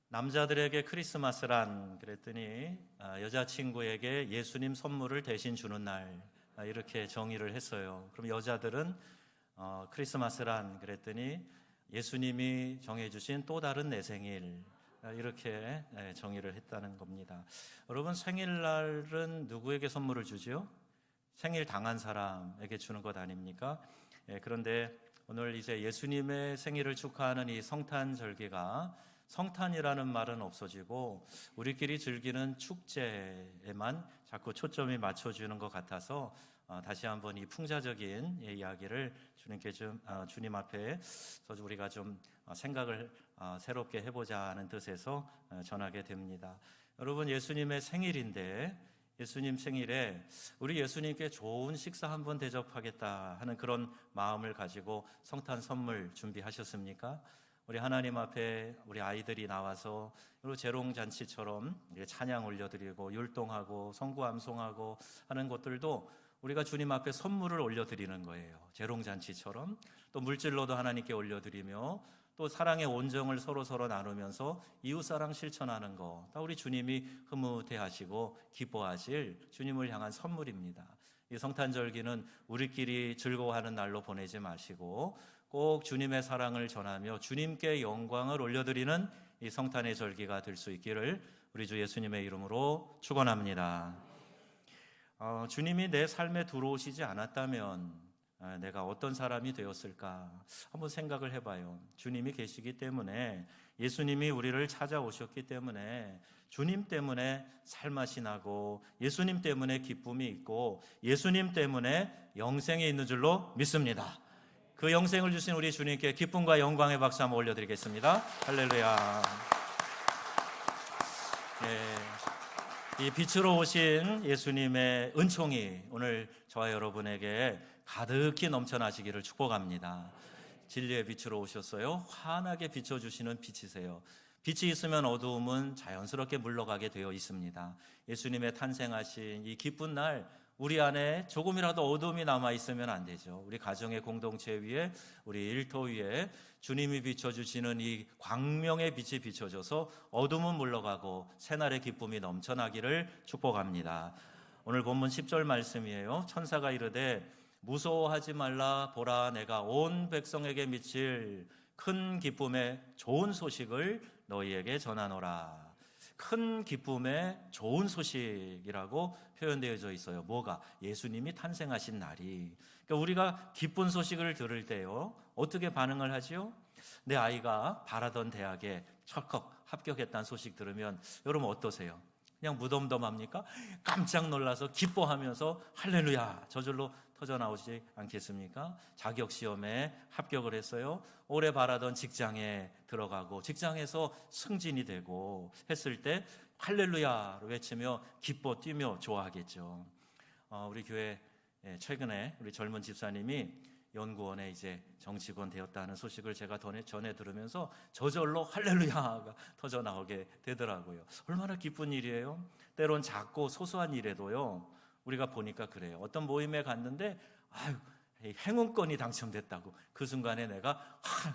남자들에게 크리스마스란 그랬더니 여자친구에게 예수님 선물을 대신 주는 날, 이렇게 정의를 했어요. 그럼 여자들은 크리스마스란 그랬더니 예수님이 정해주신 또 다른 내 생일, 이렇게 정의를 했다는 겁니다. 여러분, 생일날은 누구에게 선물을 주죠? 생일 당한 사람에게 주는 것 아닙니까? 그런데 오늘 이제 예수님의 생일을 축하하는 이 성탄절기가 성탄이라는 말은 없어지고 우리끼리 즐기는 축제에만 자꾸 초점이 맞춰주는 것 같아서 다시 한번 이 풍자적인 이야기를 주님 앞에서 우리가 좀 생각을 새롭게 해보자 하는 뜻에서 전하게 됩니다. 여러분, 예수님의 생일인데 예수님 생일에 우리 예수님께 좋은 식사 한번 대접하겠다 하는 그런 마음을 가지고 성탄 선물 준비하셨습니까? 우리 하나님 앞에 우리 아이들이 나와서 그리고 재롱잔치처럼 찬양 올려드리고 율동하고 성구 암송하고 하는 것들도 우리가 주님 앞에 선물을 올려드리는 거예요. 재롱잔치처럼 또 물질로도 하나님께 올려드리며 또 사랑의 온정을 서로 나누면서 이웃사랑 실천하는 거, 다 우리 주님이 흐뭇해하시고 기뻐하실 주님을 향한 선물입니다. 이 성탄절기는 우리끼리 즐거워하는 날로 보내지 마시고 꼭 주님의 사랑을 전하며 주님께 영광을 올려드리는 이 성탄의 절기가 될 수 있기를 우리 주 예수님의 이름으로 축원합니다. 주님이 내 삶에 들어오시지 않았다면 내가 어떤 사람이 되었을까 한번 생각을 해봐요. 주님이 계시기 때문에, 예수님이 우리를 찾아오셨기 때문에, 주님 때문에 살맛이 나고 예수님 때문에 기쁨이 있고 예수님 때문에 영생이 있는 줄로 믿습니다. 그 영생을 주신 우리 주님께 기쁨과 영광의 박수 한번 올려드리겠습니다. 할렐루야. 이 빛으로 오신 예수님의 은총이 오늘 저와 여러분에게 가득히 넘쳐나시기를 축복합니다. 진리의 빛으로 오셨어요. 환하게 비춰주시는 빛이세요. 빛이 있으면 어두움은 자연스럽게 물러가게 되어 있습니다. 예수님의 탄생하신 이 기쁜 날, 우리 안에 조금이라도 어두움이 남아있으면 안 되죠. 우리 가정의 공동체 위에, 우리 일터 위에 주님이 비춰주시는 이 광명의 빛이 비춰져서 어둠은 물러가고 새날의 기쁨이 넘쳐나기를 축복합니다. 오늘 본문 10절 말씀이에요. 천사가 이르되 무서워하지 말라, 보라 내가 온 백성에게 미칠 큰 기쁨의 좋은 소식을 너희에게 전하노라. 큰 기쁨의 좋은 소식이라고 표현되어져 있어요. 뭐가? 예수님이 탄생하신 날이. 그러니까 우리가 기쁜 소식을 들을 때요, 어떻게 반응을 하지요? 내 아이가 바라던 대학에 철컥 합격했다는 소식 들으면 여러분 어떠세요? 그냥 무덤덤합니까? 깜짝 놀라서 기뻐하면서 할렐루야 저절로 터져나오지 않겠습니까? 자격시험에 합격을 했어요. 오래 바라던 직장에 들어가고 직장에서 승진이 되고 했을 때 할렐루야로 외치며 기뻐 뛰며 좋아하겠죠. 우리 교회 최근에 우리 젊은 집사님이 연구원에 이제 정직원 되었다는 소식을 제가 전에 들으면서 저절로 할렐루야가 터져나오게 되더라고요. 얼마나 기쁜 일이에요. 때론 작고 소소한 일에도요, 우리가 보니까 그래요. 어떤 모임에 갔는데 행운권이 당첨됐다고, 그 순간에 내가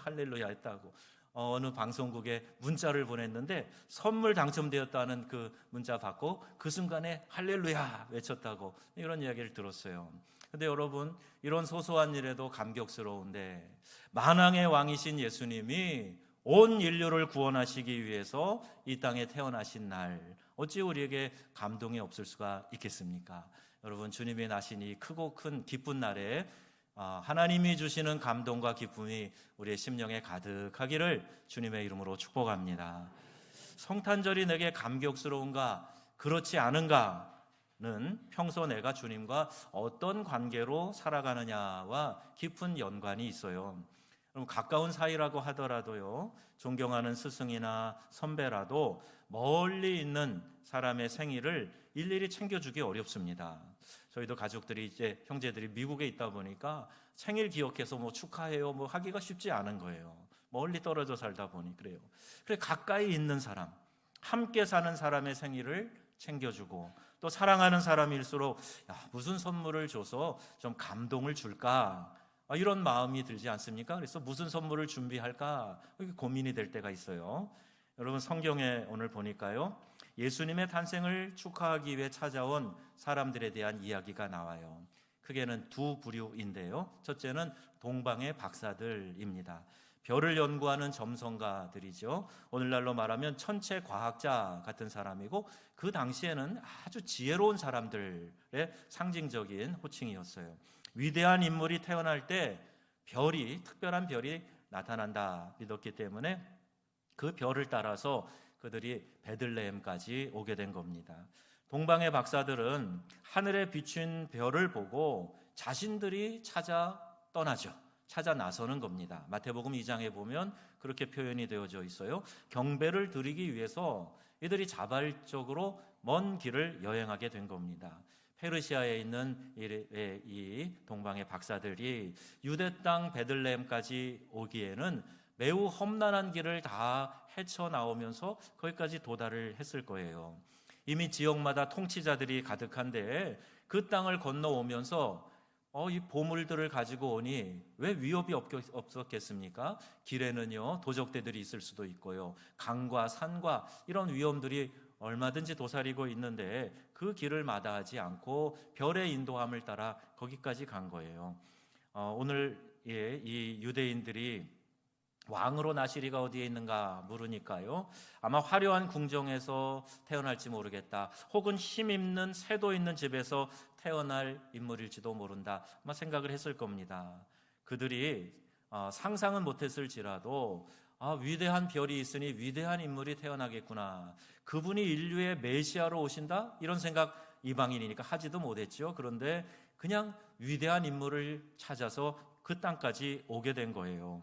할렐루야 했다고. 어느 방송국에 문자를 보냈는데 선물 당첨되었다는 그 문자 받고 그 순간에 할렐루야 외쳤다고, 이런 이야기를 들었어요. 근데 여러분, 이런 소소한 일에도 감격스러운데 만왕의 왕이신 예수님이 온 인류를 구원하시기 위해서 이 땅에 태어나신 날, 어찌 우리에게 감동이 없을 수가 있겠습니까? 여러분, 주님이 나신 이 크고 큰 기쁜 날에 하나님이 주시는 감동과 기쁨이 우리의 심령에 가득하기를 주님의 이름으로 축복합니다. 성탄절이 내게 감격스러운가 그렇지 않은가는 평소 내가 주님과 어떤 관계로 살아가느냐와 깊은 연관이 있어요. 그럼 가까운 사이라고 하더라도요, 존경하는 스승이나 선배라도 멀리 있는 사람의 생일을 일일이 챙겨주기 어렵습니다. 저희도 가족들이 이제 형제들이 미국에 있다 보니까 생일 기억해서 축하해요 하기가 쉽지 않은 거예요. 멀리 떨어져 살다 보니 그래요. 그래, 가까이 있는 사람, 함께 사는 사람의 생일을 챙겨주고, 또 사랑하는 사람일수록 무슨 선물을 줘서 좀 감동을 줄까, 이런 마음이 들지 않습니까? 그래서 무슨 선물을 준비할까 고민이 될 때가 있어요. 여러분, 성경에 오늘 보니까요, 예수님의 탄생을 축하하기 위해 찾아온 사람들에 대한 이야기가 나와요. 크게는 두 부류인데요. 첫째는 동방의 박사들입니다. 별을 연구하는 점성가들이죠. 오늘날로 말하면 천체 과학자 같은 사람이고, 그 당시에는 아주 지혜로운 사람들의 상징적인 호칭이었어요. 위대한 인물이 태어날 때 특별한 별이 나타난다 믿었기 때문에 그 별을 따라서 그들이 베들레헴까지 오게 된 겁니다. 동방의 박사들은 하늘에 비춘 별을 보고 자신들이 찾아 나서는 겁니다. 마태복음 2장에 보면 그렇게 표현이 되어져 있어요. 경배를 드리기 위해서 이들이 자발적으로 먼 길을 여행하게 된 겁니다. 페르시아에 있는 이 동방의 박사들이 유대 땅 베들레헴까지 오기에는 매우 험난한 길을 다 헤쳐나오면서 거기까지 도달을 했을 거예요. 이미 지역마다 통치자들이 가득한데 그 땅을 건너오면서 이 보물들을 가지고 오니 왜 위협이 없었겠습니까? 길에는요, 도적대들이 있을 수도 있고요, 강과 산과 이런 위험들이 얼마든지 도사리고 있는데 그 길을 마다하지 않고 별의 인도함을 따라 거기까지 간 거예요. 오늘 이 유대인들이 왕으로 나시리가 어디에 있는가 물으니까요, 아마 화려한 궁정에서 태어날지 모르겠다, 혹은 힘있는 세도 있는 집에서 태어날 인물일지도 모른다, 아마 생각을 했을 겁니다. 그들이 상상은 못했을지라도 위대한 별이 있으니 위대한 인물이 태어나겠구나, 그분이 인류의 메시아로 오신다, 이런 생각 이방인이니까 하지도 못했죠. 그런데 그냥 위대한 인물을 찾아서 그 땅까지 오게 된 거예요.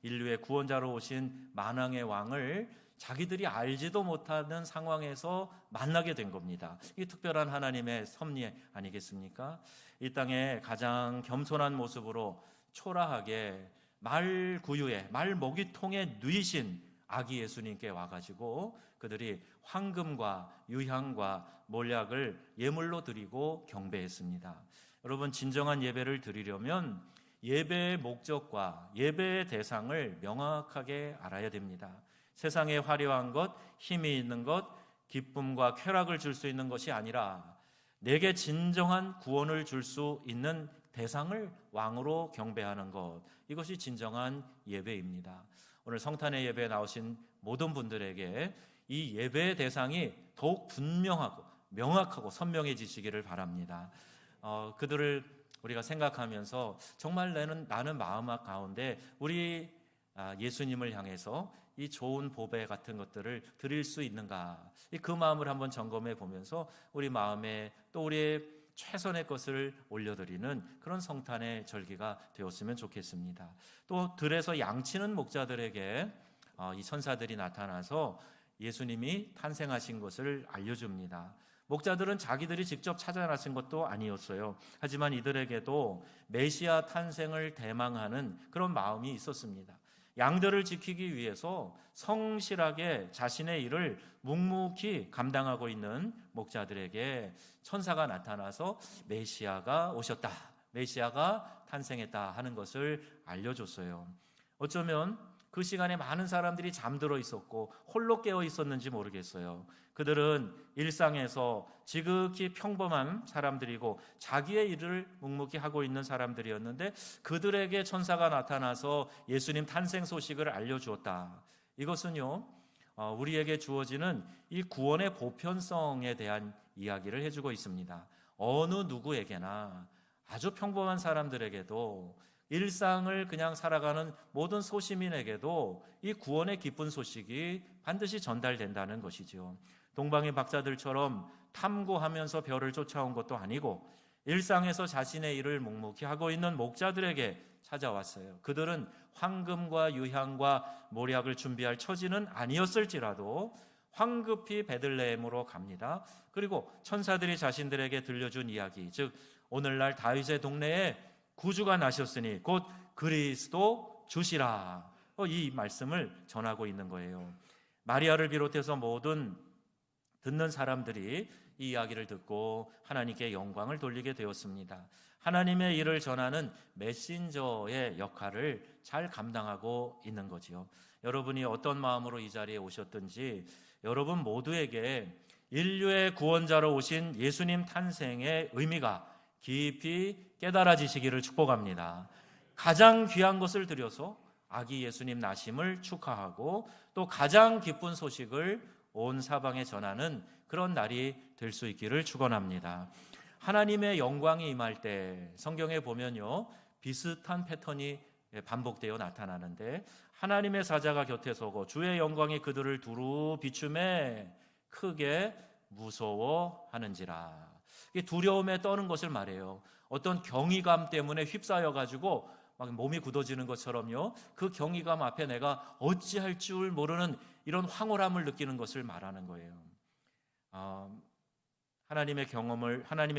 인류의 구원자로 오신 만왕의 왕을 자기들이 알지도 못하는 상황에서 만나게 된 겁니다. 이 특별한 하나님의 섭리 아니겠습니까? 이 땅에 가장 겸손한 모습으로 초라하게 말 구유에, 말 먹이통에 누이신 아기 예수님께 와가지고 그들이 황금과 유향과 몰약을 예물로 드리고 경배했습니다. 여러분, 진정한 예배를 드리려면 예배의 목적과 예배의 대상을 명확하게 알아야 됩니다. 세상에 화려한 것, 힘이 있는 것, 기쁨과 쾌락을 줄 수 있는 것이 아니라 내게 진정한 구원을 줄 수 있는 대상을 왕으로 경배하는 것, 이것이 진정한 예배입니다. 오늘 성탄의 예배에 나오신 모든 분들에게 이 예배의 대상이 더욱 분명하고 명확하고 선명해지시기를 바랍니다. 그들을 우리가 생각하면서 정말 나는 마음 가운데 우리 예수님을 향해서 이 좋은 보배 같은 것들을 드릴 수 있는가, 그 마음을 한번 점검해 보면서 우리 마음에 또 우리의 최선의 것을 올려드리는 그런 성탄의 절기가 되었으면 좋겠습니다. 또 들에서 양치는 목자들에게 이 천사들이 나타나서 예수님이 탄생하신 것을 알려줍니다. 목자들은 자기들이 직접 찾아 나선 것도 아니었어요. 하지만 이들에게도 메시아 탄생을 대망하는 그런 마음이 있었습니다. 양들을 지키기 위해서 성실하게 자신의 일을 묵묵히 감당하고 있는 목자들에게 천사가 나타나서 메시아가 오셨다, 메시아가 탄생했다 하는 것을 알려줬어요. 어쩌면 그 시간에 많은 사람들이 잠들어 있었고 홀로 깨어 있었는지 모르겠어요. 그들은 일상에서 지극히 평범한 사람들이고 자기의 일을 묵묵히 하고 있는 사람들이었는데 그들에게 천사가 나타나서 예수님 탄생 소식을 알려주었다. 이것은요, 우리에게 주어지는 이 구원의 보편성에 대한 이야기를 해주고 있습니다. 어느 누구에게나, 아주 평범한 사람들에게도, 일상을 그냥 살아가는 모든 소시민에게도 이 구원의 기쁜 소식이 반드시 전달된다는 것이죠. 동방의 박사들처럼 탐구하면서 별을 쫓아온 것도 아니고 일상에서 자신의 일을 묵묵히 하고 있는 목자들에게 찾아왔어요. 그들은 황금과 유향과 몰약을 준비할 처지는 아니었을지라도 황급히 베들레헴으로 갑니다. 그리고 천사들이 자신들에게 들려준 이야기, 즉 오늘날 다윗의 동네에 구주가 나셨으니 곧 그리스도 주시라, 이 말씀을 전하고 있는 거예요. 마리아를 비롯해서 모든 듣는 사람들이 이 이야기를 듣고 하나님께 영광을 돌리게 되었습니다. 하나님의 일을 전하는 메신저의 역할을 잘 감당하고 있는 거지요. 여러분이 어떤 마음으로 이 자리에 오셨든지 여러분 모두에게 인류의 구원자로 오신 예수님 탄생의 의미가 깊이 깨달아지시기를 축복합니다. 가장 귀한 것을 드려서 아기 예수님 나심을 축하하고 또 가장 기쁜 소식을 온 사방에 전하는 그런 날이 될 수 있기를 축원합니다. 하나님의 영광이 임할 때 성경에 보면요, 비슷한 패턴이 반복되어 나타나는데, 하나님의 사자가 곁에 서고 주의 영광이 그들을 두루 비추매 크게 무서워하는지라. 이게 두려움에 떠는 것을 말해요. 어떤 경이감 때문에 휩싸여 가지고 막 몸이 굳어지는 것처럼요, 그 경이감 앞에 내가 어찌할 줄 모르는 이런 황홀함을 느끼는 것을 말하는 거예요. 하나님의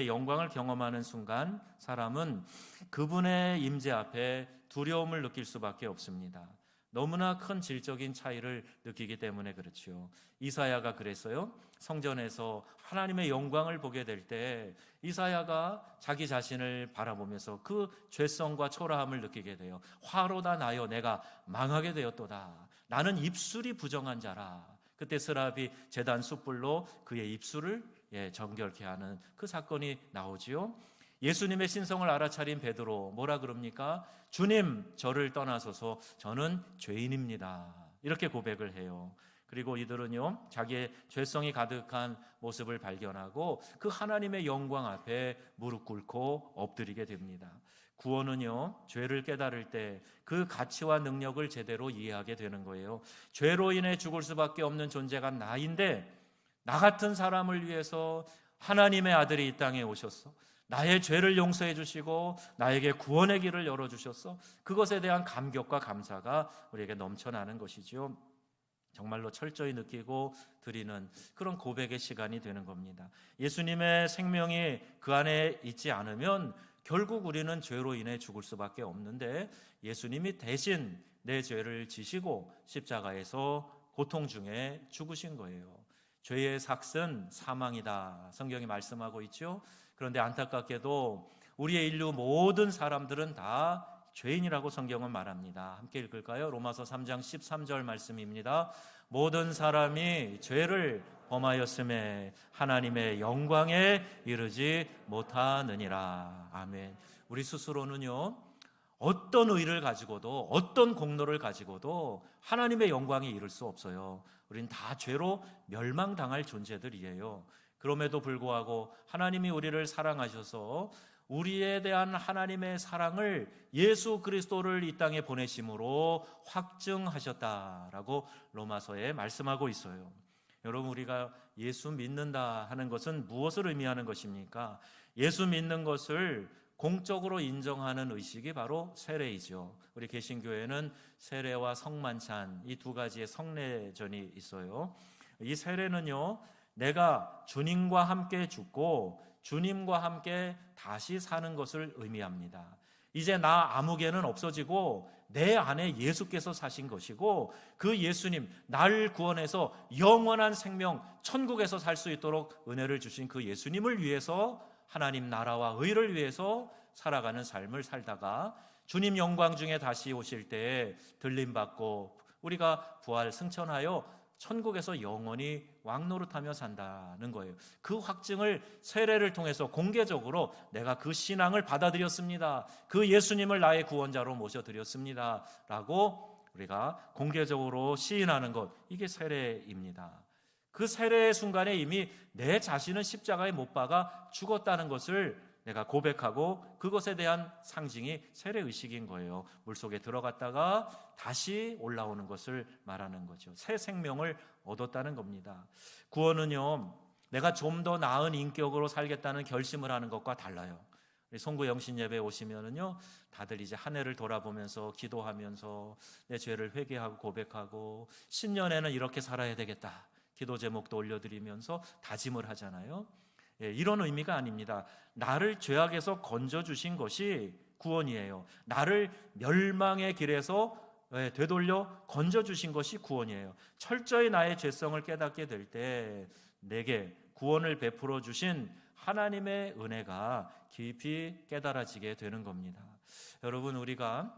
영광을 경험하는 순간 사람은 그분의 임재 앞에 두려움을 느낄 수밖에 없습니다. 너무나 큰 질적인 차이를 느끼기 때문에 그렇죠. 이사야가 그랬어요. 성전에서 하나님의 영광을 보게 될 때 이사야가 자기 자신을 바라보면서 그 죄성과 초라함을 느끼게 돼요. 화로다 나여 내가 망하게 되었도다. 나는 입술이 부정한 자라. 그때 스랍이 제단 숯불로 그의 입술을 정결케 하는 그 사건이 나오지요. 예수님의 신성을 알아차린 베드로 뭐라 그럽니까? 주님, 저를 떠나소서, 저는 죄인입니다. 이렇게 고백을 해요. 그리고 이들은요, 자기의 죄성이 가득한 모습을 발견하고 그 하나님의 영광 앞에 무릎 꿇고 엎드리게 됩니다. 구원은요, 죄를 깨달을 때 그 가치와 능력을 제대로 이해하게 되는 거예요. 죄로 인해 죽을 수밖에 없는 존재가 나인데, 나 같은 사람을 위해서 하나님의 아들이 이 땅에 오셨어. 나의 죄를 용서해 주시고 나에게 구원의 길을 열어주셨어. 그것에 대한 감격과 감사가 우리에게 넘쳐나는 것이죠. 정말로 철저히 느끼고 드리는 그런 고백의 시간이 되는 겁니다. 예수님의 생명이 그 안에 있지 않으면 결국 우리는 죄로 인해 죽을 수밖에 없는데, 예수님이 대신 내 죄를 지시고 십자가에서 고통 중에 죽으신 거예요. 죄의 삭은 사망이다, 성경이 말씀하고 있죠. 그런데 안타깝게도 우리의 인류 모든 사람들은 다 죄인이라고 성경은 말합니다. 함께 읽을까요? 로마서 3장 13절 말씀입니다. 모든 사람이 죄를 범하였음에 하나님의 영광에 이르지 못하느니라. 아멘. 우리 스스로는요, 어떤 의를 가지고도 어떤 공로를 가지고도 하나님의 영광에 이를 수 없어요. 우린 다 죄로 멸망당할 존재들이에요. 그럼에도 불구하고 하나님이 우리를 사랑하셔서 우리에 대한 하나님의 사랑을 예수 그리스도를 이 땅에 보내심으로 확증하셨다라고 로마서에 말씀하고 있어요. 여러분, 우리가 예수 믿는다 하는 것은 무엇을 의미하는 것입니까? 예수 믿는 것을 공적으로 인정하는 의식이 바로 세례이죠. 우리 개신교회는 세례와 성만찬, 이 두 가지의 성례전이 있어요. 이 세례는요, 내가 주님과 함께 죽고 주님과 함께 다시 사는 것을 의미합니다. 이제 나 아무개는 없어지고 내 안에 예수께서 사신 것이고, 그 예수님, 나를 구원해서 영원한 생명, 천국에서 살 수 있도록 은혜를 주신 그 예수님을 위해서, 하나님 나라와 의를 위해서 살아가는 삶을 살다가 주님 영광 중에 다시 오실 때에 들림받고 우리가 부활 승천하여 천국에서 영원히 왕노릇하며 산다는 거예요. 그 확증을 세례를 통해서 공개적으로 내가 그 신앙을 받아들였습니다, 그 예수님을 나의 구원자로 모셔드렸습니다 라고 우리가 공개적으로 시인하는 것, 이게 세례입니다. 그 세례의 순간에 이미 내 자신은 십자가에 못 박아 죽었다는 것을 내가 고백하고 그것에 대한 상징이 세례의식인 거예요. 물속에 들어갔다가 다시 올라오는 것을 말하는 거죠. 새 생명을 얻었다는 겁니다. 구원은요, 내가 좀 더 나은 인격으로 살겠다는 결심을 하는 것과 달라요. 송구 영신 예배 오시면은요, 다들 이제 한 해를 돌아보면서 기도하면서 내 죄를 회개하고 고백하고 신년에는 이렇게 살아야 되겠다, 기도 제목도 올려드리면서 다짐을 하잖아요. 이런 의미가 아닙니다. 나를 죄악에서 건져주신 것이 구원이에요. 나를 멸망의 길에서 되돌려 건져주신 것이 구원이에요. 철저히 나의 죄성을 깨닫게 될 때 내게 구원을 베풀어 주신 하나님의 은혜가 깊이 깨달아지게 되는 겁니다. 여러분, 우리가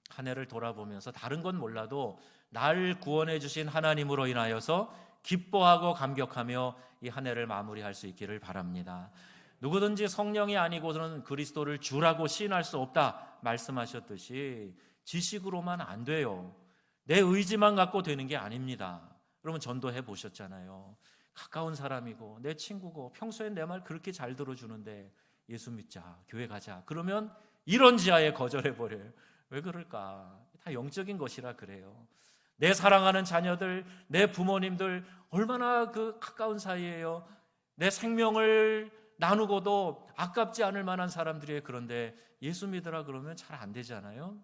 한 해를 돌아보면서 다른 건 몰라도 날 구원해 주신 하나님으로 인하여서 기뻐하고 감격하며 이 한 해를 마무리할 수 있기를 바랍니다. 누구든지 성령이 아니고서는 그리스도를 주라고 시인할 수 없다 말씀하셨듯이 지식으로만 안 돼요. 내 의지만 갖고 되는 게 아닙니다. 여러분, 전도해 보셨잖아요. 가까운 사람이고 내 친구고 평소엔 내 말 그렇게 잘 들어주는데 예수 믿자, 교회 가자 그러면 이런 지하에 거절해 버려요. 왜 그럴까? 다 영적인 것이라 그래요. 내 사랑하는 자녀들, 내 부모님들 얼마나 그 가까운 사이예요. 내 생명을 나누고도 아깝지 않을 만한 사람들이에요. 그런데 예수 믿으라 그러면 잘 안 되잖아요.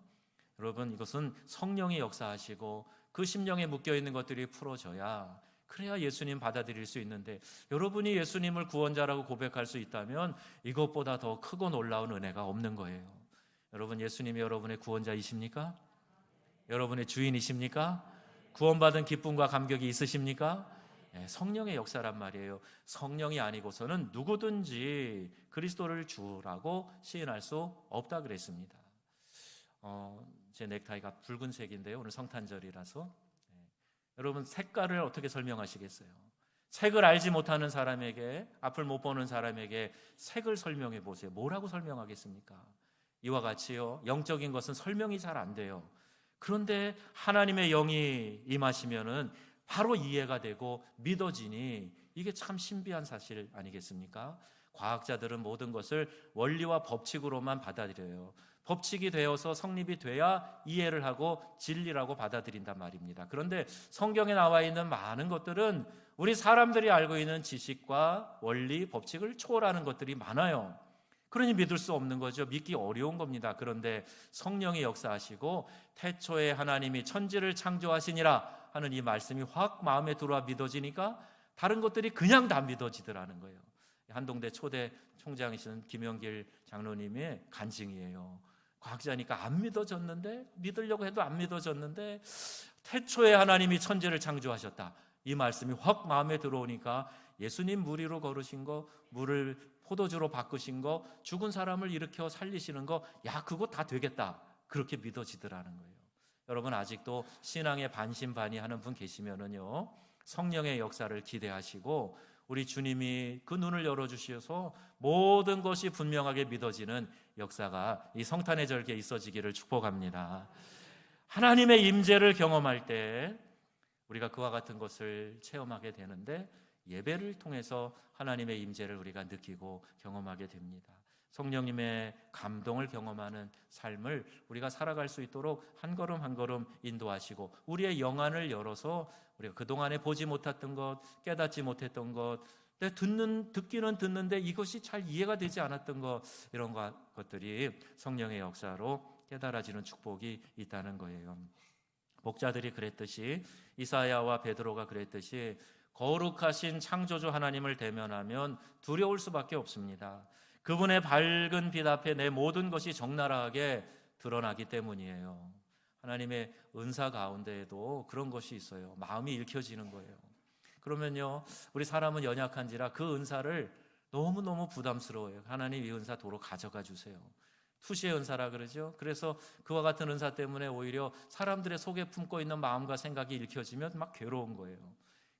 여러분, 이것은 성령이 역사하시고 그 심령에 묶여있는 것들이 풀어져야, 그래야 예수님 받아들일 수 있는데, 여러분이 예수님을 구원자라고 고백할 수 있다면 이것보다 더 크고 놀라운 은혜가 없는 거예요. 여러분, 예수님이 여러분의 구원자이십니까? 여러분의 주인이십니까? 구원받은 기쁨과 감격이 있으십니까? 성령의 역사란 말이에요. 성령이 아니고서는 누구든지 그리스도를 주라고 시인할 수 없다 그랬습니다. 제 넥타이가 붉은색인데요, 오늘 성탄절이라서. 여러분, 색깔을 어떻게 설명하시겠어요? 색을 알지 못하는 사람에게, 앞을 못 보는 사람에게 색을 설명해 보세요. 뭐라고 설명하겠습니까? 이와 같이요, 영적인 것은 설명이 잘 안 돼요. 그런데 하나님의 영이 임하시면은 바로 이해가 되고 믿어지니 이게 참 신비한 사실 아니겠습니까? 과학자들은 모든 것을 원리와 법칙으로만 받아들여요. 법칙이 되어서 성립이 돼야 이해를 하고 진리라고 받아들인단 말입니다. 그런데 성경에 나와 있는 많은 것들은 우리 사람들이 알고 있는 지식과 원리, 법칙을 초월하는 것들이 많아요. 그러니 믿을 수 없는 거죠. 믿기 어려운 겁니다. 그런데 성령이 역사하시고 태초에 하나님이 천지를 창조하시니라 하는 이 말씀이 확 마음에 들어와 믿어지니까 다른 것들이 그냥 다 믿어지더라는 거예요. 한동대 초대 총장이신 김영길 장로님의 간증이에요. 과학자니까 안 믿어졌는데, 믿으려고 해도 안 믿어졌는데 태초에 하나님이 천지를 창조하셨다, 이 말씀이 확 마음에 들어오니까 예수님 물 위로 걸으신 거, 물을 포도주로 바꾸신 거, 죽은 사람을 일으켜 살리시는 거, 야, 그거 다 되겠다, 그렇게 믿어지더라는 거예요. 여러분, 아직도 신앙에 반신반의하는 분 계시면은요, 성령의 역사를 기대하시고 우리 주님이 그 눈을 열어주셔서 모든 것이 분명하게 믿어지는 역사가 이 성탄의 절기에 있어지기를 축복합니다. 하나님의 임재를 경험할 때 우리가 그와 같은 것을 체험하게 되는데, 예배를 통해서 하나님의 임재를 우리가 느끼고 경험하게 됩니다. 성령님의 감동을 경험하는 삶을 우리가 살아갈 수 있도록 한 걸음 한 걸음 인도하시고 우리의 영안을 열어서 우리가 그동안에 보지 못했던 것, 깨닫지 못했던 것, 듣기는 듣는데 이것이 잘 이해가 되지 않았던 것, 이런 것들이 성령의 역사로 깨달아지는 축복이 있다는 거예요. 목자들이 그랬듯이, 이사야와 베드로가 그랬듯이 거룩하신 창조주 하나님을 대면하면 두려울 수밖에 없습니다. 그분의 밝은 빛 앞에 내 모든 것이 적나라하게 드러나기 때문이에요. 하나님의 은사 가운데에도 그런 것이 있어요. 마음이 읽혀지는 거예요. 그러면요, 우리 사람은 연약한지라 그 은사를 너무너무 부담스러워요. 하나님, 이 은사 도로 가져가 주세요. 투시의 은사라 그러죠. 그래서 그와 같은 은사 때문에 오히려 사람들의 속에 품고 있는 마음과 생각이 읽혀지면 막 괴로운 거예요.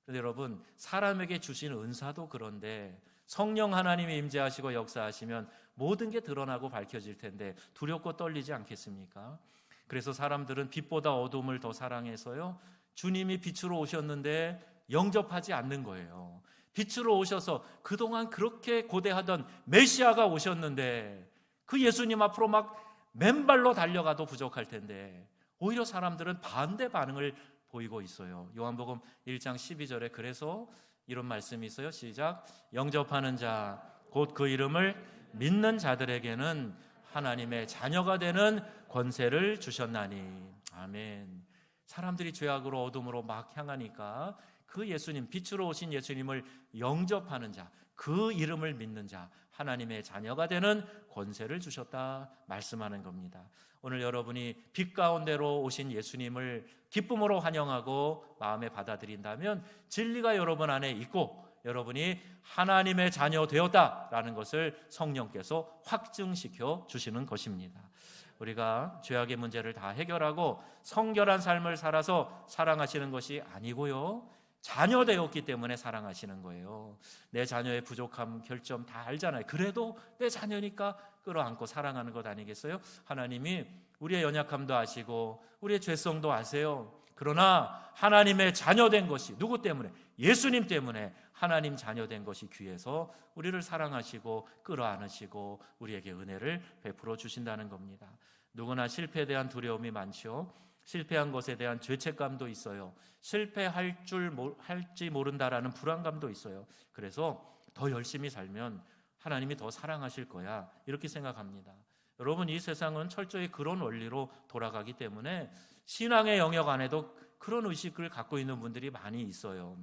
그런데 여러분, 사람에게 주신 은사도 그런데 성령 하나님이 임재하시고 역사하시면 모든 게 드러나고 밝혀질 텐데 두렵고 떨리지 않겠습니까? 그래서 사람들은 빛보다 어둠을 더 사랑해서요, 주님이 빛으로 오셨는데 영접하지 않는 거예요. 빛으로 오셔서 그동안 그렇게 고대하던 메시아가 오셨는데 그 예수님 앞으로 막 맨발로 달려가도 부족할 텐데 오히려 사람들은 반대 반응을 보이고 있어요. 요한복음 1장 12절에 그래서 이런 말씀이 있어요. 시작. 영접하는 자, 곧 그 이름을 믿는 자들에게는 하나님의 자녀가 되는 권세를 주셨나니. 아멘. 사람들이 죄악으로 어둠으로 막 향하니까 그 예수님, 빛으로 오신 예수님을 영접하는 자, 그 이름을 믿는 자, 하나님의 자녀가 되는 권세를 주셨다 말씀하는 겁니다. 오늘 여러분이 빛 가운데로 오신 예수님을 기쁨으로 환영하고 마음에 받아들인다면 진리가 여러분 안에 있고 여러분이 하나님의 자녀 되었다라는 것을 성령께서 확증시켜 주시는 것입니다. 우리가 죄악의 문제를 다 해결하고 성결한 삶을 살아서 사랑하시는 것이 아니고요, 자녀 되었기 때문에 사랑하시는 거예요. 내 자녀의 부족함, 결점 다 알잖아요. 그래도 내 자녀니까 끌어안고 사랑하는 것 아니겠어요? 하나님이 우리의 연약함도 아시고 우리의 죄성도 아세요. 그러나 하나님의 자녀된 것이 누구 때문에? 예수님 때문에 하나님 자녀된 것이 귀해서 우리를 사랑하시고 끌어안으시고 우리에게 은혜를 베풀어 주신다는 겁니다. 누구나 실패에 대한 두려움이 많죠. 실패한 것에 대한 죄책감도 있어요. 할지 모른다라는 불안감도 있어요. 그래서 더 열심히 살면 하나님이 더 사랑하실 거야, 이렇게 생각합니다. 여러분, 이 세상은 철저히 그런 원리로 돌아가기 때문에 신앙의 영역 안에도 그런 의식을 갖고 있는 분들이 많이 있어요.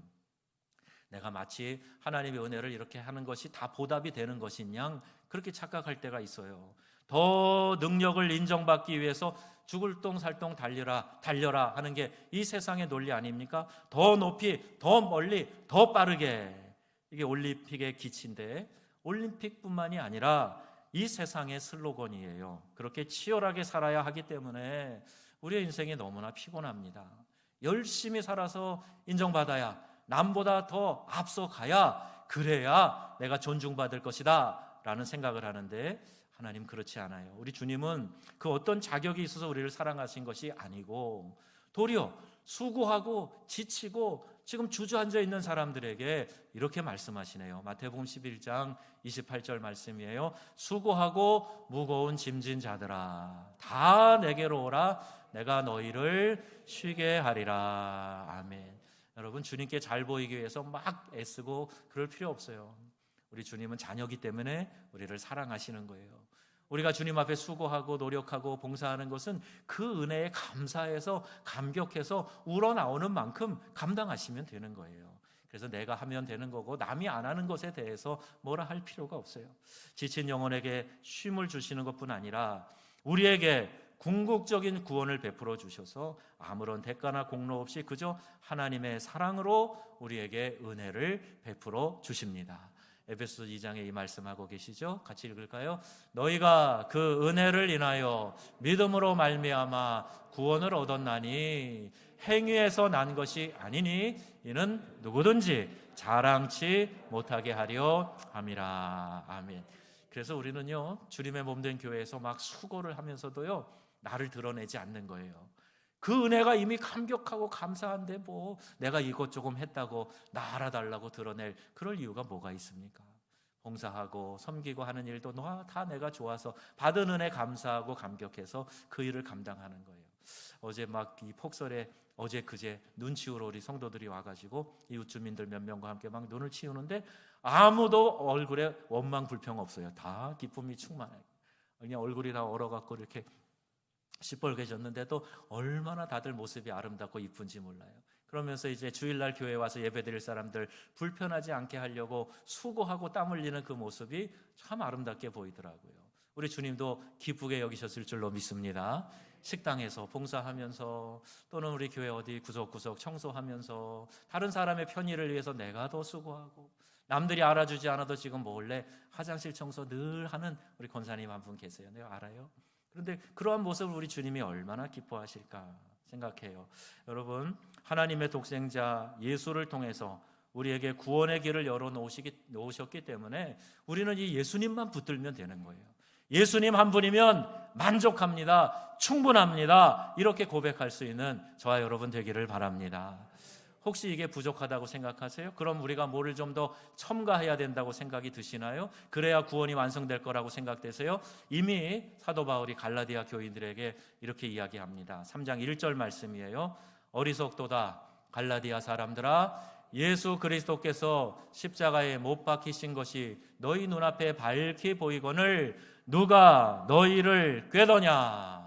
내가 마치 하나님의 은혜를 이렇게 하는 것이 다 보답이 되는 것인 양 그렇게 착각할 때가 있어요. 더 능력을 인정받기 위해서 죽을 똥 살 똥 달려라 하는 게 이 세상의 논리 아닙니까? 더 높이, 더 멀리, 더 빠르게. 이게 올림픽의 기치인데 올림픽뿐만이 아니라 이 세상의 슬로건이에요. 그렇게 치열하게 살아야 하기 때문에 우리의 인생이 너무나 피곤합니다. 열심히 살아서 인정받아야, 남보다 더 앞서가야, 그래야 내가 존중받을 것이다 라는 생각을 하는데 하나님 그렇지 않아요. 우리 주님은 그 어떤 자격이 있어서 우리를 사랑하신 것이 아니고 도리어 수고하고 지치고 지금 주저앉아 있는 사람들에게 이렇게 말씀하시네요. 마태복음 11장 28절 말씀이에요. 수고하고 무거운 짐진 자들아, 다 내게로 오라. 내가 너희를 쉬게 하리라. 아멘. 여러분, 주님께 잘 보이기 위해서 막 애쓰고 그럴 필요 없어요. 우리 주님은 자녀이기 때문에 우리를 사랑하시는 거예요. 우리가 주님 앞에 수고하고 노력하고 봉사하는 것은 그 은혜에 감사해서 감격해서 우러나오는 만큼 감당하시면 되는 거예요. 그래서 내가 하면 되는 거고 남이 안 하는 것에 대해서 뭐라 할 필요가 없어요. 지친 영혼에게 쉼을 주시는 것뿐 아니라 우리에게 궁극적인 구원을 베풀어 주셔서 아무런 대가나 공로 없이 그저 하나님의 사랑으로 우리에게 은혜를 베풀어 주십니다. 에베소서 2장에 이 말씀하고 계시죠? 같이 읽을까요? 너희가 그 은혜를 인하여 믿음으로 말미암아 구원을 얻었나니 행위에서 난 것이 아니니 이는 누구든지 자랑치 못하게 하려 함이라. 아멘. 그래서 우리는요, 주님의 몸된 교회에서 막 수고를 하면서도요, 나를 드러내지 않는 거예요. 그 은혜가 이미 감격하고 감사한데 뭐 내가 이것 조금 했다고 나 알아달라고 드러낼 그럴 이유가 뭐가 있습니까? 봉사하고 섬기고 하는 일도 다 내가 좋아서 받은 은혜 감사하고 감격해서 그 일을 감당하는 거예요. 어제 막 이 폭설에 어제 그제 눈 치우러 우리 성도들이 와가지고 이웃 주민들 몇 명과 함께 막 눈을 치우는데 아무도 얼굴에 원망 불평 없어요. 다 기쁨이 충만해요. 그냥 얼굴이 다 얼어갖고 이렇게 시뻘개졌는데도 얼마나 다들 모습이 아름답고 이쁜지 몰라요. 그러면서 이제 주일날 교회에 와서 예배드릴 사람들 불편하지 않게 하려고 수고하고 땀 흘리는 그 모습이 참 아름답게 보이더라고요. 우리 주님도 기쁘게 여기셨을 줄로 믿습니다. 식당에서 봉사하면서 또는 우리 교회 어디 구석구석 청소하면서 다른 사람의 편의를 위해서 내가 더 수고하고 남들이 알아주지 않아도 지금 몰래 화장실 청소 늘 하는 우리 권사님 한 분 계세요. 내가 알아요. 그런데 그러한 모습을 우리 주님이 얼마나 기뻐하실까 생각해요. 여러분, 하나님의 독생자 예수를 통해서 우리에게 구원의 길을 열어놓으셨기 때문에 우리는 이 예수님만 붙들면 되는 거예요. 예수님 한 분이면 만족합니다. 충분합니다. 이렇게 고백할 수 있는 저와 여러분 되기를 바랍니다. 혹시 이게 부족하다고 생각하세요? 그럼 우리가 뭐를 좀 더 첨가해야 된다고 생각이 드시나요? 그래야 구원이 완성될 거라고 생각되세요? 이미 사도 바울이 갈라디아 교인들에게 이렇게 이야기합니다. 3장 1절 말씀이에요. 어리석도다 갈라디아 사람들아, 예수 그리스도께서 십자가에 못 박히신 것이 너희 눈앞에 밝히 보이거늘 누가 너희를 꾀더냐.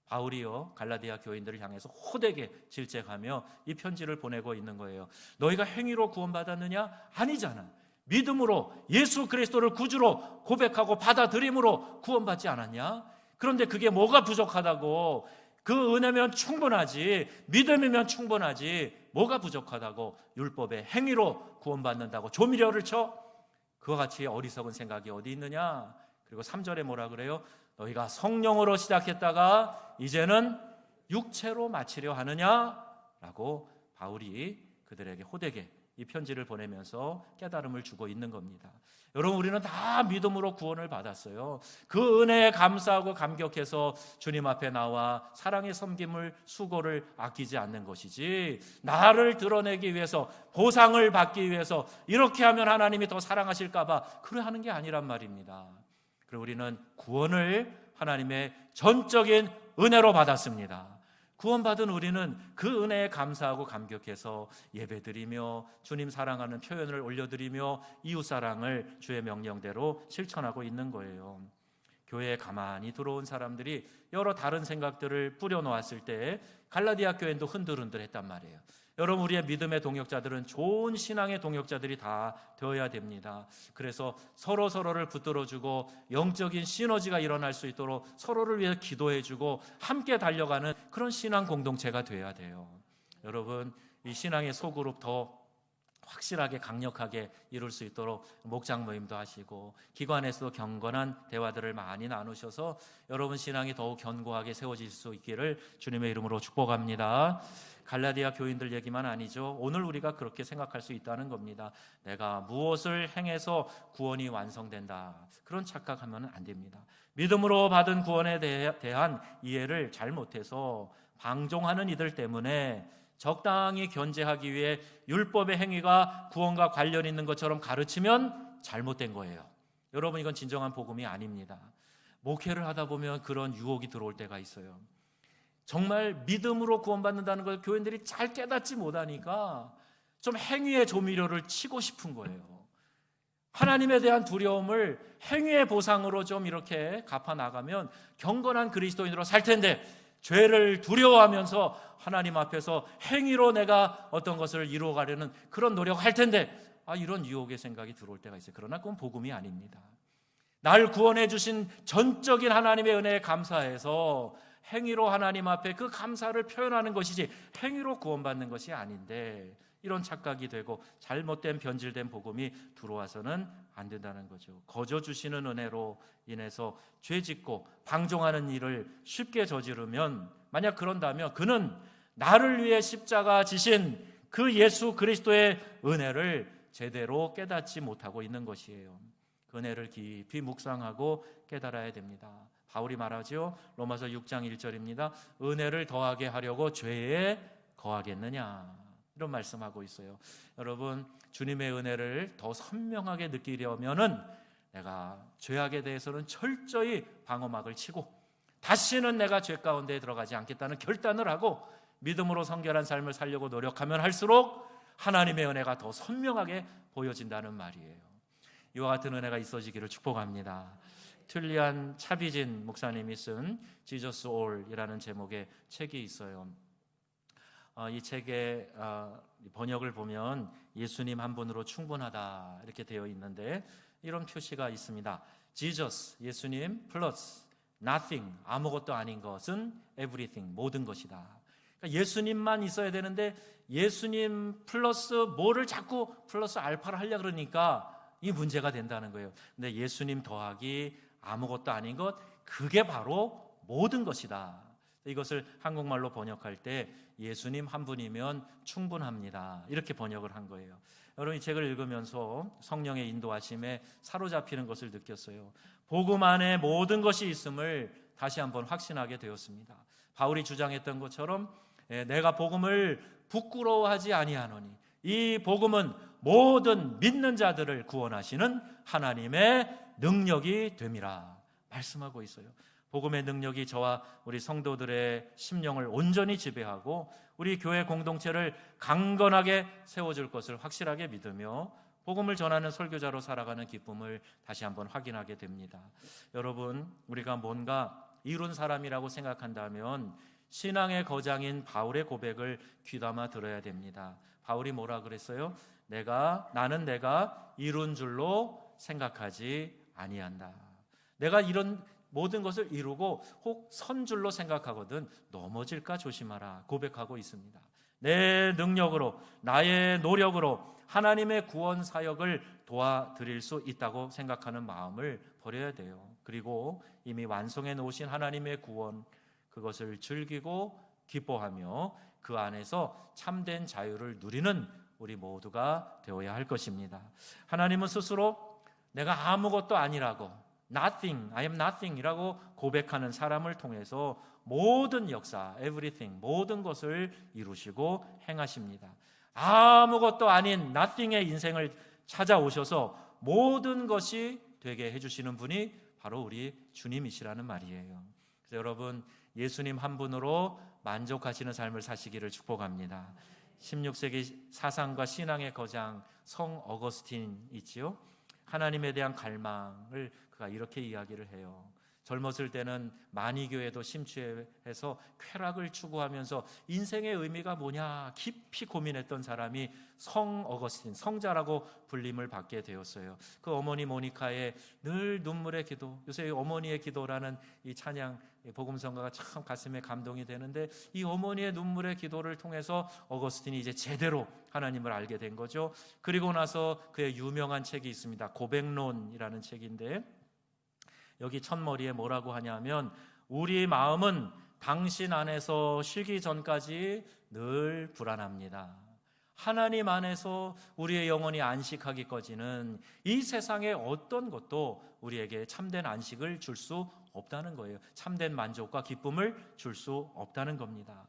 바울이요, 갈라디아 교인들을 향해서 호되게 질책하며 이 편지를 보내고 있는 거예요. 너희가 행위로 구원받았느냐? 아니잖아. 믿음으로 예수 그리스도를 구주로 고백하고 받아들임으로 구원받지 않았냐? 그런데 그게 뭐가 부족하다고? 그 은혜면 충분하지, 믿음이면 충분하지, 뭐가 부족하다고 율법의 행위로 구원받는다고 조미료를 쳐? 그와 같이 어리석은 생각이 어디 있느냐? 그리고 3절에 뭐라 그래요? 너희가 성령으로 시작했다가 이제는 육체로 마치려 하느냐? 라고 바울이 그들에게 호되게 이 편지를 보내면서 깨달음을 주고 있는 겁니다. 여러분, 우리는 다 믿음으로 구원을 받았어요. 그 은혜에 감사하고 감격해서 주님 앞에 나와 사랑의 섬김을, 수고를 아끼지 않는 것이지, 나를 드러내기 위해서, 보상을 받기 위해서 이렇게 하면 하나님이 더 사랑하실까 봐 그래 하는 게 아니란 말입니다. 그리고 우리는 구원을 하나님의 전적인 은혜로 받았습니다. 구원받은 우리는 그 은혜에 감사하고 감격해서 예배드리며 주님 사랑하는 표현을 올려드리며 이웃사랑을 주의 명령대로 실천하고 있는 거예요. 교회에 가만히 들어온 사람들이 여러 다른 생각들을 뿌려놓았을 때 갈라디아 교회도 흔들흔들했단 말이에요. 여러분, 우리의 믿음의 동역자들은 좋은 신앙의 동역자들이 다 되어야 됩니다. 그래서 서로를 붙들어주고 영적인 시너지가 일어날 수 있도록 서로를 위해서 기도해주고 함께 달려가는 그런 신앙 공동체가 되어야 돼요. 여러분, 이 신앙의 소그룹 더 확실하게 강력하게 이룰 수 있도록 목장 모임도 하시고 기관에서도 경건한 대화들을 많이 나누셔서 여러분 신앙이 더욱 견고하게 세워질 수 있기를 주님의 이름으로 축복합니다. 갈라디아 교인들 얘기만 아니죠. 오늘 우리가 그렇게 생각할 수 있다는 겁니다. 내가 무엇을 행해서 구원이 완성된다, 그런 착각하면 안 됩니다. 믿음으로 받은 구원에 대한 이해를 잘못해서 방종하는 이들 때문에 적당히 견제하기 위해 율법의 행위가 구원과 관련 있는 것처럼 가르치면 잘못된 거예요. 여러분, 이건 진정한 복음이 아닙니다. 목회를 하다 보면 그런 유혹이 들어올 때가 있어요. 정말 믿음으로 구원받는다는 걸 교인들이 잘 깨닫지 못하니까 좀 행위의 조미료를 치고 싶은 거예요. 하나님에 대한 두려움을 행위의 보상으로 좀 이렇게 갚아나가면 경건한 그리스도인으로 살 텐데, 죄를 두려워하면서 하나님 앞에서 행위로 내가 어떤 것을 이루어가려는 그런 노력할 텐데, 이런 유혹의 생각이 들어올 때가 있어요. 그러나 그건 복음이 아닙니다. 날 구원해 주신 전적인 하나님의 은혜에 감사해서 행위로 하나님 앞에 그 감사를 표현하는 것이지 행위로 구원받는 것이 아닌데, 이런 착각이 되고 잘못된 변질된 복음이 들어와서는 안 된다는 거죠. 거저 주시는 은혜로 인해서 죄짓고 방종하는 일을 쉽게 저지르면, 만약 그런다면 그는 나를 위해 십자가 지신 그 예수 그리스도의 은혜를 제대로 깨닫지 못하고 있는 것이에요. 그 은혜를 깊이 묵상하고 깨달아야 됩니다. 바울이 말하죠. 로마서 6장 1절입니다. 은혜를 더하게 하려고 죄에 거하겠느냐, 이런 말씀하고 있어요. 여러분, 주님의 은혜를 더 선명하게 느끼려면은 내가 죄악에 대해서는 철저히 방어막을 치고 다시는 내가 죄 가운데 들어가지 않겠다는 결단을 하고 믿음으로 성결한 삶을 살려고 노력하면 할수록 하나님의 은혜가 더 선명하게 보여진다는 말이에요. 이와 같은 은혜가 있어지기를 축복합니다. 툴리안 차비진 목사님이 쓴 Jesus All이라는 제목의 책이 있어요. 이 책의 번역을 보면 예수님 한 분으로 충분하다 이렇게 되어 있는데, 이런 표시가 있습니다. Jesus, 예수님, 플러스 nothing, 아무것도 아닌 것은 everything, 모든 것이다. 그러니까 예수님만 있어야 되는데 예수님 플러스 뭐를 자꾸 플러스 알파를 하려고 그러니까 이 문제가 된다는 거예요. 근데 예수님 더하기 아무것도 아닌 것, 그게 바로 모든 것이다. 이것을 한국말로 번역할 때 예수님 한 분이면 충분합니다, 이렇게 번역을 한 거예요. 여러분, 이 책을 읽으면서 성령의 인도하심에 사로잡히는 것을 느꼈어요. 복음 안에 모든 것이 있음을 다시 한번 확신하게 되었습니다. 바울이 주장했던 것처럼 내가 복음을 부끄러워하지 아니하노니 이 복음은 모든 믿는 자들을 구원하시는 하나님의 능력이 됨이라 말씀하고 있어요. 복음의 능력이 저와 우리 성도들의 심령을 온전히 지배하고 우리 교회 공동체를 강건하게 세워줄 것을 확실하게 믿으며 복음을 전하는 설교자로 살아가는 기쁨을 다시 한번 확인하게 됩니다. 여러분, 우리가 뭔가 이룬 사람이라고 생각한다면 신앙의 거장인 바울의 고백을 귀담아 들어야 됩니다. 바울이 뭐라 그랬어요? 나는 내가 이룬 줄로 생각하지 아니한다. 내가 이런 모든 것을 이루고 혹 선 줄로 생각하거든 넘어질까 조심하라 고백하고 있습니다. 내 능력으로, 나의 노력으로 하나님의 구원 사역을 도와드릴 수 있다고 생각하는 마음을 버려야 돼요. 그리고 이미 완성해 놓으신 하나님의 구원, 그것을 즐기고 기뻐하며 그 안에서 참된 자유를 누리는 우리 모두가 되어야 할 것입니다. 하나님은 스스로 내가 아무것도 아니라고, nothing, I am nothing 이라고 고백하는 사람을 통해서 모든 역사, everything, 모든 것을 이루시고 행하십니다. 아무것도 아닌 nothing의 인생을 찾아오셔서 모든 것이 되게 해주시는 분이 바로 우리 주님이시라는 말이에요. 그래서 여러분, 예수님 한 분으로 만족하시는 삶을 사시기를 축복합니다. 16세기 사상과 신앙의 거장 성 어거스틴 있지요. 하나님에 대한 갈망을 그가 이렇게 이야기를 해요. 젊었을 때는 만이교에도 심취해서 쾌락을 추구하면서 인생의 의미가 뭐냐 깊이 고민했던 사람이 성 어거스틴, 성자라고 불림을 받게 되었어요. 그 어머니 모니카의 늘 눈물의 기도, 요새 어머니의 기도라는 이 찬양 복음성가가 참 가슴에 감동이 되는데, 이 어머니의 눈물의 기도를 통해서 어거스틴이 이제 제대로 하나님을 알게 된 거죠. 그리고 나서 그의 유명한 책이 있습니다. 고백론이라는 책인데, 여기 첫머리에 뭐라고 하냐면, 우리 마음은 당신 안에서 쉬기 전까지 늘 불안합니다. 하나님 안에서 우리의 영혼이 안식하기까지는 이 세상의 어떤 것도 우리에게 참된 안식을 줄 수 없다는 거예요. 참된 만족과 기쁨을 줄 수 없다는 겁니다.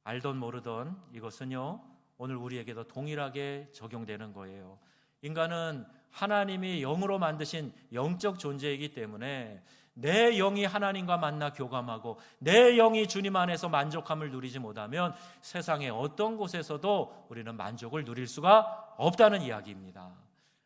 알던 모르던 이것은요, 오늘 우리에게도 동일하게 적용되는 거예요. 인간은 하나님이 영으로 만드신 영적 존재이기 때문에 내 영이 하나님과 만나 교감하고 내 영이 주님 안에서 만족함을 누리지 못하면 세상의 어떤 곳에서도 우리는 만족을 누릴 수가 없다는 이야기입니다.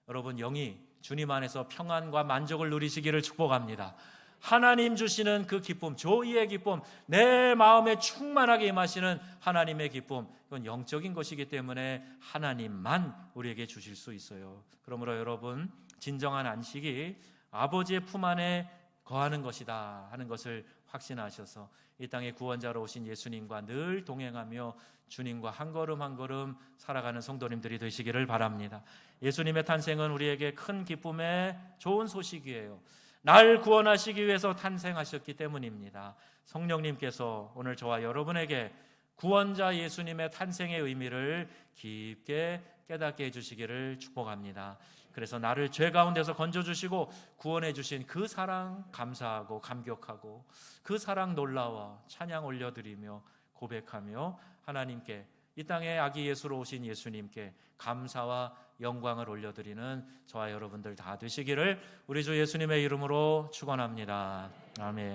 여러분, 영이 주님 안에서 평안과 만족을 누리시기를 축복합니다. 하나님 주시는 그 기쁨, 조이의 기쁨, 내 마음에 충만하게 임하시는 하나님의 기쁨, 이건 영적인 것이기 때문에 하나님만 우리에게 주실 수 있어요. 그러므로 여러분, 진정한 안식이 아버지의 품 안에 거하는 것이다 하는 것을 확신하셔서 이 땅에 구원자로 오신 예수님과 늘 동행하며 주님과 한 걸음 한 걸음 살아가는 성도님들이 되시기를 바랍니다. 예수님의 탄생은 우리에게 큰 기쁨의 좋은 소식이에요. 날 구원하시기 위해서 탄생하셨기 때문입니다. 성령님께서 오늘 저와 여러분에게 구원자 예수님의 탄생의 의미를 깊게 깨닫게 해주시기를 축복합니다. 그래서 나를 죄 가운데서 건져주시고 구원해 주신 그 사랑 감사하고 감격하고, 그 사랑 놀라워 찬양 올려드리며 고백하며 하나님께, 이 땅에 아기 예수로 오신 예수님께 감사와 영광을 올려드리는 저와 여러분들 다 되시기를 우리 주 예수님의 이름으로 축원합니다. 아멘.